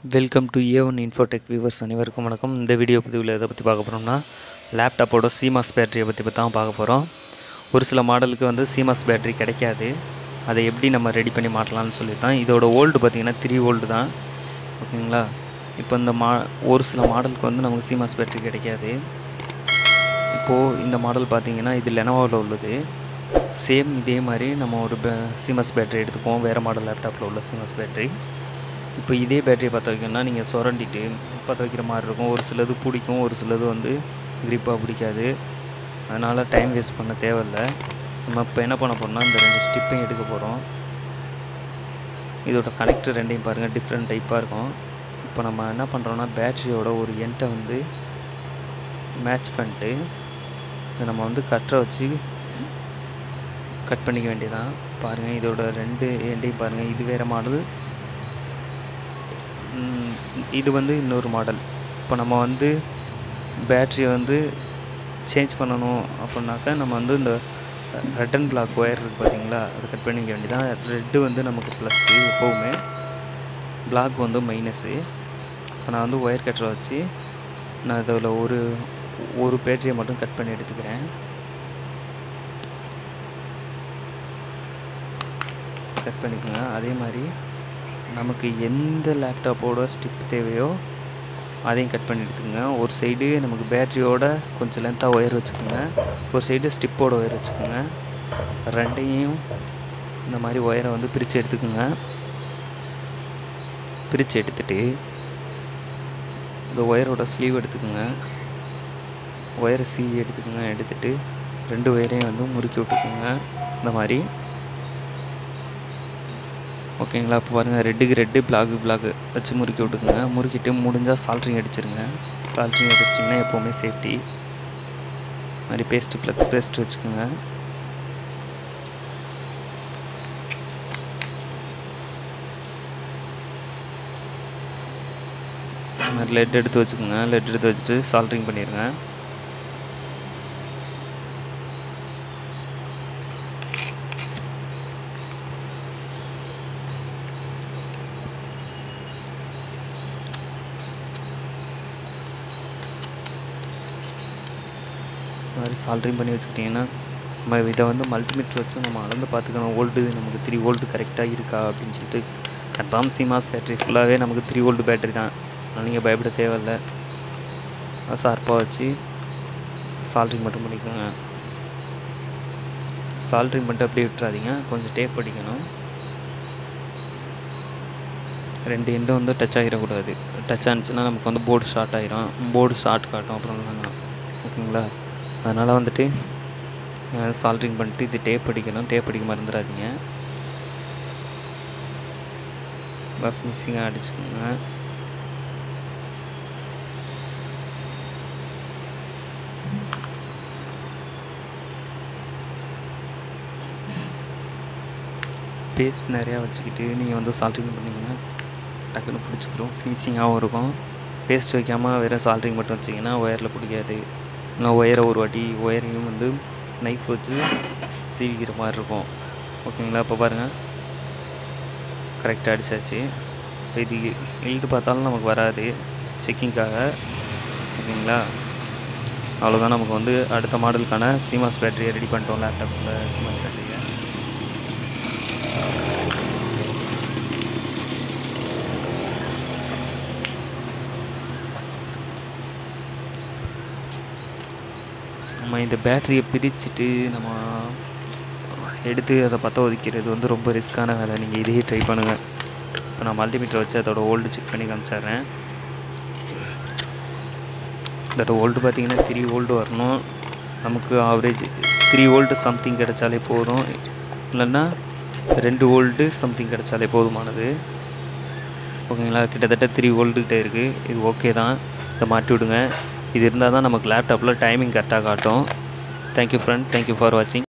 Welcome to A1 Infotech viewers அனைவருக்கும் வணக்கம். இந்த வீடியோ பதிவில் எதை பற்றி பார்க்க போகிறோம்னா லேப்டாப்போட சிமாஸ் பேட்டரியை பற்றி தான் பார்க்க போகிறோம். ஒரு சில மாடலுக்கு வந்து சிமாஸ் பேட்டரி கிடைக்காது, அதை எப்படி நம்ம ரெடி பண்ணி மாட்டலாம்னு சொல்லி தான். இதோட ஓல்டு பார்த்திங்கன்னா 3 வோல்ட் தான். ஓகேங்களா. இப்போ இந்த ஒரு சில மாடலுக்கு வந்து நமக்கு சிமாஸ் பேட்டரி கிடைக்காது. இப்போது இந்த மாடல் பார்த்திங்கன்னா இது லெனோவோவில் உள்ளது. சேம் இதே மாதிரி நம்ம ஒரு சிமாஸ் பேட்டரி எடுத்துக்குவோம், வேறு மாடல் லேப்டாப்பில் உள்ள சிமாஸ் பேட்டரி. இப்போ இதே பேட்டரியை பற்ற வைக்கணும்னா நீங்கள் சுரண்டிட்டு பற்ற வைக்கிற மாதிரி இருக்கும். ஒரு சிலது பிடிக்கும், ஒரு சிலது வந்து கிரிப்பாக பிடிக்காது. அதனால் டைம் வேஸ்ட் பண்ண தேவையில்லை. நம்ம இப்போ என்ன பண்ண போகிறோம்னா இந்த 2 ஸ்டிப்பையும் எடுக்க போகிறோம். இதோட கனெக்டர் ரெண்டையும் பாருங்கள், டிஃப்ரெண்ட் டைப்பாக இருக்கும். இப்போ நம்ம என்ன பண்ணுறோன்னா பேட்டரியோட ஒரு எண்டை வந்து மேட்ச் பண்ணிட்டு இதை நம்ம வந்து கட்டரை வச்சு கட் பண்ணிக்க வேண்டியதான். பாருங்கள், இதோட 2 எண்டையும் பாருங்கள். இது வேறு மாடல், இது வந்து இன்னொரு மாடல். இப்போ நம்ம வந்து பேட்ரியை வந்து சேஞ்ச் பண்ணணும் அப்படின்னாக்கா நம்ம வந்து இந்த ரெட் அண்ட் பிளாக் ஒயர் இருக்குது பார்த்தீங்களா, அது கட் பண்ணிக்க வேண்டியதான். ரெட்டு வந்து நமக்கு ப்ளஸ்ஸு எப்போவுமே, பிளாக் வந்து மைனஸு. இப்போ நான் வந்து ஒயர் கட்டரை வச்சு நான் இதில் ஒரு பேட்டரியை மட்டும் கட் பண்ணி எடுத்துக்கிறேன். கட் பண்ணிக்கோங்க. அதே மாதிரி நமக்கு எந்த லேப்டாப்போட ஸ்டிப் தேவையோ அதையும் கட் பண்ணி எடுத்துக்கோங்க. ஒரு சைடு நமக்கு பேட்டரியோட கொஞ்சம் லென்த்தாக ஒயர் வச்சுக்கோங்க, ஒரு சைடு ஸ்டிப்போட ஒயர் வச்சுக்கோங்க. ரெண்டையும் இந்த மாதிரி ஒயரை வந்து பிரித்து எடுத்துக்கோங்க. பிரித்து எடுத்துகிட்டு இந்த ஒயரோட ஸ்லீவ் எடுத்துக்கோங்க. ஒயரை சீவி எடுத்துக்கோங்க. எடுத்துகிட்டு 2 ஒயரையும் வந்து முறுக்கி விட்டுக்கோங்க இந்த மாதிரி. ஓகேங்களா. இப்போ பாருங்கள், ரெட்டுக்கு ரெட்டு, பிளாக்கு வச்சு முறுக்கி விட்டுக்குங்க. முறுக்கிட்டு முடிஞ்சால் சால்ட்ரிங் அடிச்சிருங்க. சால்ட்ரிங் அடிச்சிட்டிங்கன்னா எப்போவுமே சேஃப்டி. மாதிரி பேஸ்ட்டு ப்ளக்ஸ் பேஸ்ட்டு வச்சுக்கோங்க. மாதிரி லெட் எடுத்து வச்சுக்கோங்க. லெட் எடுத்து வச்சுட்டு சால்ட்ரிங் பண்ணிடுங்க. மாதிரி சால்ட்ரிங் பண்ணி வச்சுக்கிட்டிங்கன்னா நம்ம இதை வந்து மல்டிமீட்டர் வச்சு நம்ம அளந்து பார்த்துக்கணும். வோல்ட்டு நமக்கு 3 வோல்ட் கரெக்டாக இருக்கா அப்படின்னு சொல்லிட்டு. கன்ஃபார்ம் சிமாஸ் பேட்டரி ஃபுல்லாகவே நமக்கு 3 வோல்ட் பேட்டரி தான், அதனால் நீங்கள் பயப்பட தேவையில்லை. ஷார்ப்பாக வச்சு சால்ட்ரிங் மட்டும் பண்ணிக்கோங்க. சால்ட்ரிங் பண்ணிட்டு அப்படியே விட்டுறாதீங்க, கொஞ்சம் டேப் அடிக்கணும். 2 எண்டும் வந்து டச் ஆகிடக்கூடாது. டச் ஆனிச்சுன்னா நமக்கு வந்து போர்டு ஷார்ட் ஆகிரும், போர்டு ஷார்ட் காட்டும் அப்புறம். ஓகேங்களா. அதனால் வந்துட்டு சால்ட்ரிங் பண்ணிட்டு இது டேப் அடிக்கணும். டேப் அடிக்க மறந்துடாதீங்க. ஃபினிஷிங்காக அடிச்சுக்கோங்க. பேஸ்ட் நிறையா வச்சுக்கிட்டு நீங்கள் வந்து சால்ட்ரிங் பண்ணிங்கன்னா டக்குன்னு பிடிச்சிக்கிறோம், ஃபினிஷிங்காகவும் இருக்கும். பேஸ்ட் வைக்காமல் வேறு சால்ட்ரிங் மட்டும் வச்சிங்கன்னா ஒயரில் பிடிக்காது. இல்லை ஒயரை ஒரு வாட்டி ஒயரையும் வந்து நைஃப் வச்சு சீவிக்கிற மாதிரி இருக்கும். ஓகேங்களா. இப்போ பாருங்கள், கரெக்டாக அடித்தாச்சு. இப்போ இது இழுத்து பார்த்தாலும் நமக்கு வராது செக்கிங்காக. ஓகேங்களா. அவ்வளோதான், நமக்கு வந்து அடுத்த மாடலுக்கான சிமாஸ் பேட்டரியை ரெடி பண்ணிட்டோம். லேப்டாப்பில் சிமாஸ் பேட்டரியை நம்ம இந்த பேட்டரியை பிரிச்சுட்டு நம்ம எடுத்து அதை பற்ற ஒதுக்கிறது வந்து ரொம்ப ரிஸ்க்கான வேலை. நீங்கள் இதையே ட்ரை பண்ணுங்கள். இப்போ நான் மல்டிமீட்டர் வச்சு அதோட ஓல்டு செக் பண்ணி காமிச்சிட்றேன். அதோட ஓல்டு பார்த்திங்கன்னா 3 வோல்ட் வரணும். நமக்கு ஆவரேஜ் 3 வோல்ட் சம்திங் கிடச்சாலே போதும், இல்லைன்னா 2 வோல்ட்டு சம்திங் கிடச்சாலே போதுமானது. ஓகேங்களா. கிட்டத்தட்ட 3 வோல்ட்டுக்கிட்டே இருக்குது. இது ஓகே தான். இதை மாட்டி விடுங்க. இது இருந்தால் தான் நமக்கு லேப்டாப்பில் டைமிங் கரெக்டாக காட்டும். தேங்க்யூ ஃப்ரெண்ட், தேங்க்யூ ஃபார் வாட்சிங்.